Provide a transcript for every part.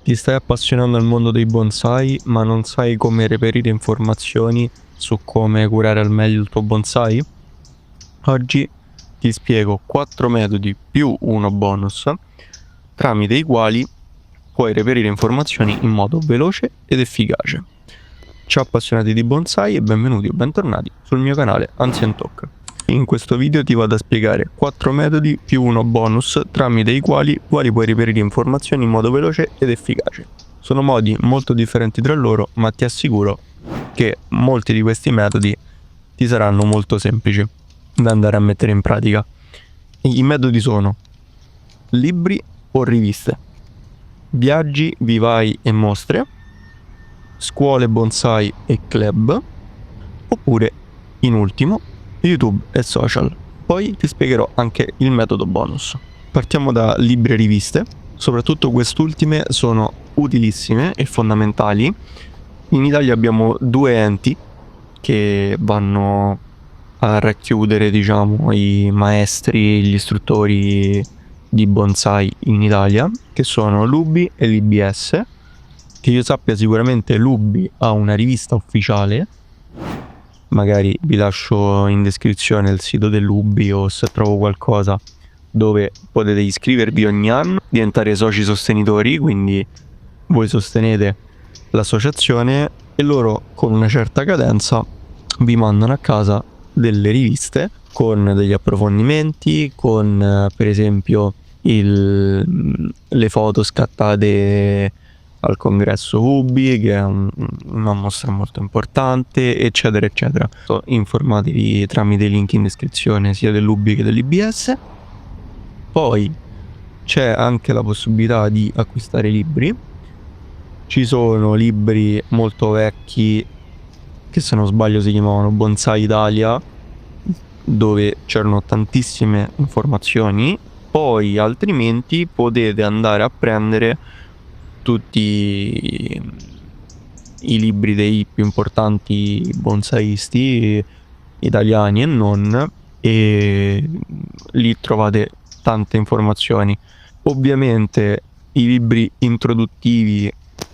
Ti stai appassionando al mondo dei bonsai, ma non sai come reperire informazioni su come curare al meglio il tuo bonsai? Oggi ti spiego 4 metodi più uno bonus tramite i quali puoi reperire informazioni in modo veloce ed efficace. Ciao appassionati di bonsai e benvenuti o bentornati sul mio canale Ancient Talk. In questo video ti vado a spiegare 4 metodi più uno bonus tramite i quali puoi reperire informazioni in modo veloce ed efficace. Sono modi molto differenti tra loro, ma ti assicuro che molti di questi metodi ti saranno molto semplici da andare a mettere in pratica. I metodi sono libri o riviste, viaggi, vivai e mostre, scuole bonsai e club, oppure in ultimo YouTube e social. Poi ti spiegherò anche il metodo bonus. Partiamo da libri e riviste. Soprattutto quest'ultime sono utilissime e fondamentali. In Italia abbiamo due enti che vanno a racchiudere, diciamo, i maestri, gli istruttori di bonsai in Italia, che sono l'UBI e l'IBS. Che io sappia, sicuramente l'UBI ha una rivista ufficiale. Magari vi lascio in descrizione il sito dell'UBI, o se trovo qualcosa dove potete iscrivervi ogni anno, diventare soci sostenitori, quindi voi sostenete l'associazione e loro con una certa cadenza vi mandano a casa delle riviste con degli approfondimenti, con per esempio le foto scattate al congresso UBI, che è una mostra molto importante, eccetera eccetera. Informatevi tramite i link in descrizione sia dell'UBI che dell'IBS. Poi c'è anche la possibilità di acquistare libri. Ci sono libri molto vecchi che, se non sbaglio, si chiamavano Bonsai Italia, dove c'erano tantissime informazioni. Poi altrimenti potete andare a prendere tutti i libri dei più importanti bonsaisti italiani e non, e lì trovate tante informazioni. Ovviamente i libri introduttivi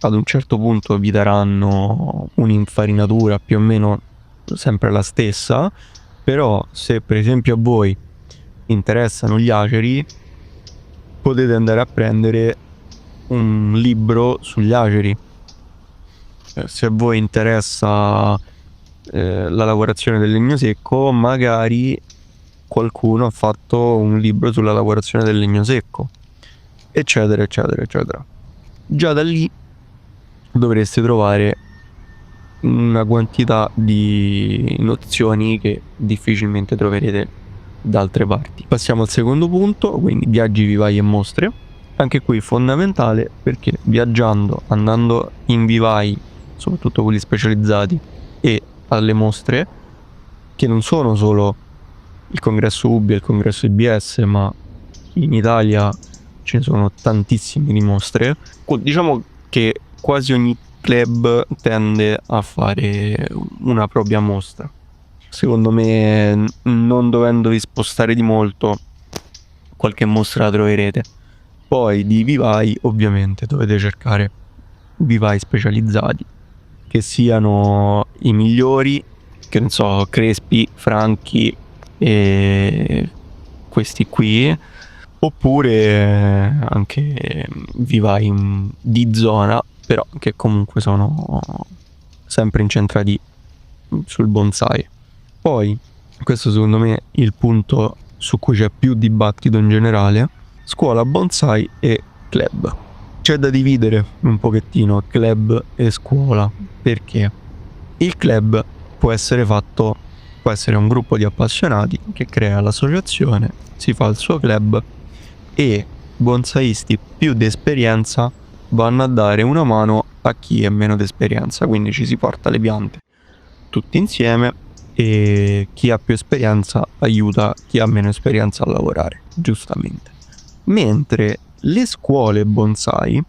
ad un certo punto vi daranno un'infarinatura più o meno sempre la stessa, però se per esempio a voi interessano gli aceri, potete andare a prendere un libro sugli aceri. Se a voi interessa la lavorazione del legno secco, magari qualcuno ha fatto un libro sulla lavorazione del legno secco, eccetera eccetera eccetera. Già da lì dovreste trovare una quantità di nozioni che difficilmente troverete da altre parti. Passiamo al secondo punto, quindi viaggi, vivai e mostre. Anche qui fondamentale, perché viaggiando, andando in vivai, soprattutto quelli specializzati, e alle mostre, che non sono solo il congresso UBI e il congresso IBS, ma in Italia ce ne sono tantissime di mostre. Diciamo che quasi ogni club tende a fare una propria mostra. Secondo me, non dovendovi spostare di molto, qualche mostra la troverete. Poi di vivai ovviamente dovete cercare vivai specializzati, che siano i migliori, che ne so, Crespi, Franchi e questi qui, oppure anche vivai di zona, però che comunque sono sempre incentrati sul bonsai. Poi, questo secondo me è il punto su cui c'è più dibattito in generale: scuola bonsai e club. C'è da dividere un pochettino club e scuola, perché il club può essere un gruppo di appassionati che crea l'associazione, si fa il suo club e bonsaisti più d'esperienza vanno a dare una mano a chi è meno d'esperienza, quindi ci si porta le piante tutti insieme e chi ha più esperienza aiuta chi ha meno esperienza a lavorare, giustamente. Mentre le scuole bonsai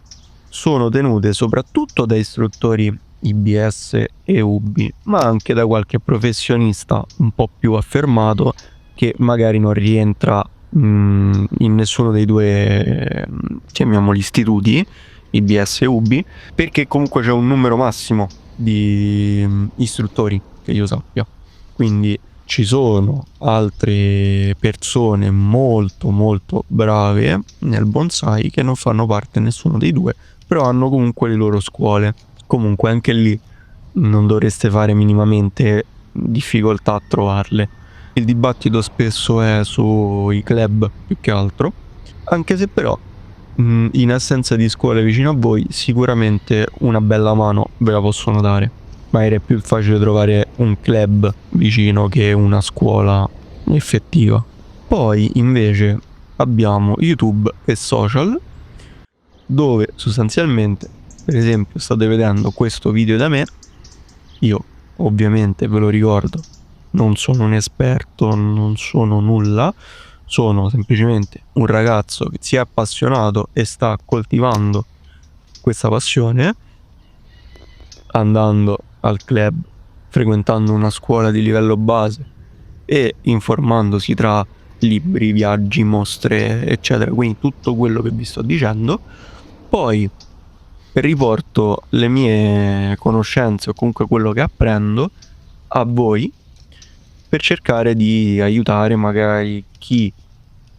sono tenute soprattutto da istruttori IBS e UBI, ma anche da qualche professionista un po' più affermato che magari non rientra in nessuno dei due, chiamiamoli, istituti, IBS e UBI, perché comunque c'è un numero massimo di istruttori che io sappia, quindi ci sono altre persone molto molto brave nel bonsai che non fanno parte nessuno dei due, però hanno comunque le loro scuole. Comunque anche lì non dovreste fare minimamente difficoltà a trovarle. Il dibattito spesso è sui club più che altro, anche se però in assenza di scuole vicino a voi sicuramente una bella mano ve la possono dare. Magari è più facile trovare un club vicino che una scuola effettiva. Poi invece abbiamo YouTube e social, dove sostanzialmente, per esempio, state vedendo questo video da me. Io ovviamente ve lo ricordo, non sono un esperto, non sono nulla, sono semplicemente un ragazzo che si è appassionato e sta coltivando questa passione andando al club, frequentando una scuola di livello base e informandosi tra libri, viaggi, mostre, eccetera. Quindi tutto quello che vi sto dicendo. Poi riporto le mie conoscenze o comunque quello che apprendo a voi per cercare di aiutare magari chi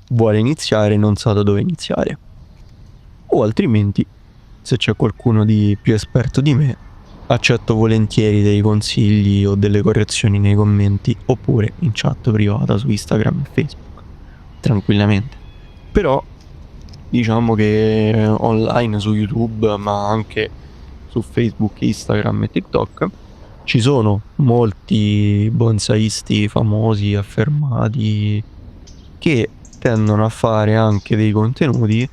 vuole iniziare e non sa da dove iniziare, o altrimenti se c'è qualcuno di più esperto di me accetto volentieri dei consigli o delle correzioni nei commenti oppure in chat privata su Instagram e Facebook, tranquillamente. Però diciamo che online su YouTube, ma anche su Facebook, Instagram e TikTok, ci sono molti bonsaisti famosi, affermati, che tendono a fare anche dei contenuti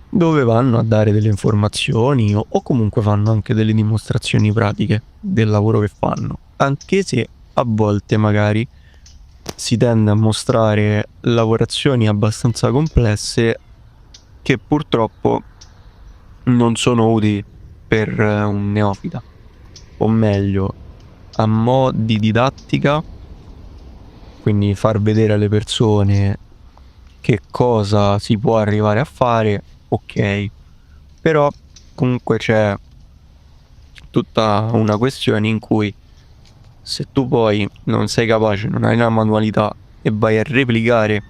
dove vanno a dare delle informazioni o comunque fanno anche delle dimostrazioni pratiche del lavoro che fanno, anche se a volte magari si tende a mostrare lavorazioni abbastanza complesse che purtroppo non sono utili per un neofita, o meglio, a mo' di didattica, quindi far vedere alle persone che cosa si può arrivare a fare, ok, però comunque c'è tutta una questione in cui se tu poi non sei capace, non hai la manualità e vai a replicare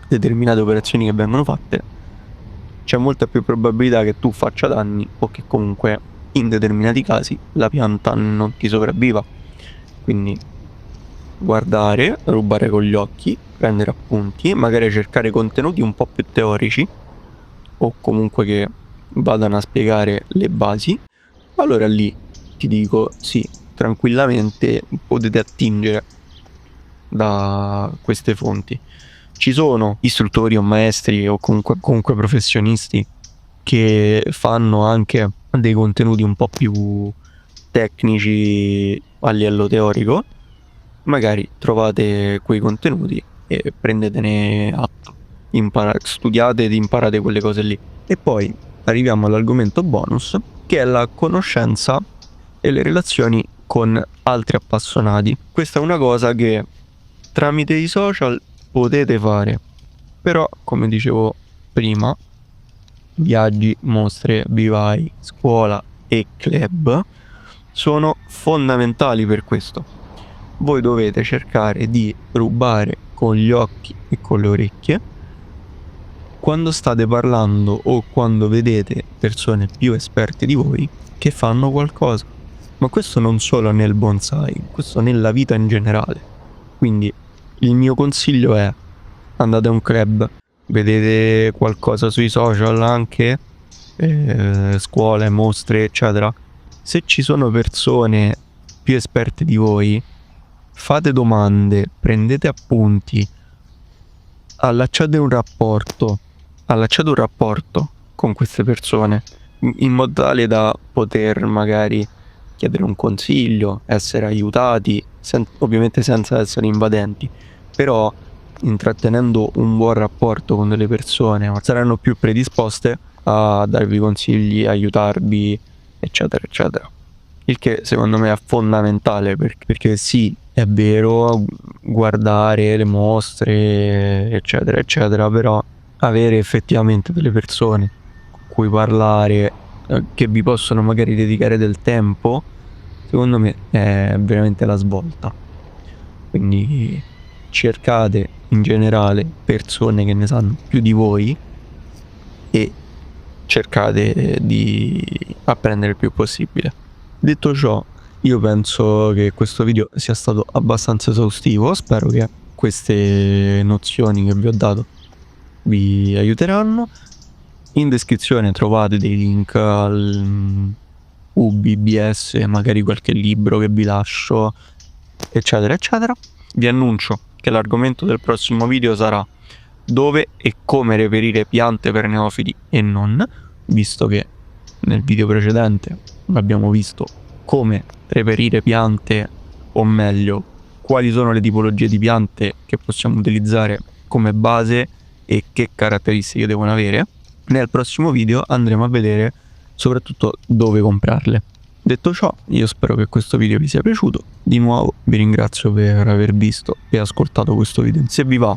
determinate operazioni che vengono fatte, c'è molta più probabilità che tu faccia danni o che comunque in determinati casi la pianta non ti sopravviva. Quindi guardare, rubare con gli occhi, prendere appunti, magari cercare contenuti un po' più teorici o comunque che vadano a spiegare le basi. Allora lì ti dico sì, tranquillamente potete attingere da queste fonti. Ci sono istruttori o maestri o comunque professionisti che fanno anche dei contenuti un po' più tecnici a livello teorico. Magari trovate quei contenuti e prendetene atto, studiate ed imparate quelle cose lì. E poi arriviamo all'argomento bonus, che è la conoscenza e le relazioni con altri appassionati. Questa è una cosa che tramite i social potete fare, però come dicevo prima, viaggi, mostre, vivai, scuola e club sono fondamentali per questo. Voi dovete cercare di rubare con gli occhi e con le orecchie quando state parlando o quando vedete persone più esperte di voi che fanno qualcosa. Ma questo non solo nel bonsai, questo nella vita in generale. Quindi il mio consiglio è: andate a un club, vedete qualcosa sui social anche, scuole, mostre, eccetera. Se ci sono persone più esperte di voi, fate domande, prendete appunti, allacciate un rapporto con queste persone, in modo tale da poter magari chiedere un consiglio, essere aiutati, ovviamente senza essere invadenti, però intrattenendo un buon rapporto con delle persone saranno più predisposte a darvi consigli, aiutarvi, eccetera, eccetera. Il che secondo me è fondamentale perché sì, è vero, guardare le mostre, eccetera, eccetera, però avere effettivamente delle persone con cui parlare, che vi possono magari dedicare del tempo, secondo me è veramente la svolta. Quindi cercate in generale persone che ne sanno più di voi e cercate di apprendere il più possibile. Detto ciò, io penso che questo video sia stato abbastanza esaustivo, spero che queste nozioni che vi ho dato vi aiuteranno. In descrizione trovate dei link al UBBS, magari qualche libro che vi lascio, eccetera eccetera. Vi annuncio che l'argomento del prossimo video sarà dove e come reperire piante per neofiti e non, visto che nel video precedente abbiamo visto come reperire piante, o meglio quali sono le tipologie di piante che possiamo utilizzare come base e che caratteristiche devono avere. Nel prossimo video andremo a vedere soprattutto dove comprarle. Detto ciò, io spero che questo video vi sia piaciuto. Di nuovo vi ringrazio per aver visto e ascoltato questo video. Se vi va,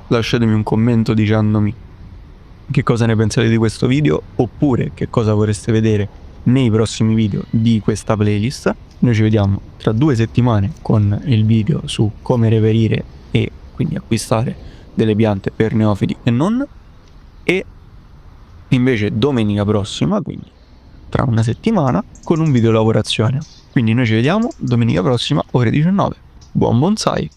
lasciatemi un commento dicendomi che cosa ne pensate di questo video, oppure che cosa vorreste vedere nei prossimi video di questa playlist. Noi ci vediamo tra 2 settimane con il video su come reperire e quindi acquistare delle piante per neofiti e non, e invece domenica prossima, quindi tra una settimana, con un video lavorazione. Quindi noi ci vediamo domenica prossima ore 19. Buon bonsai!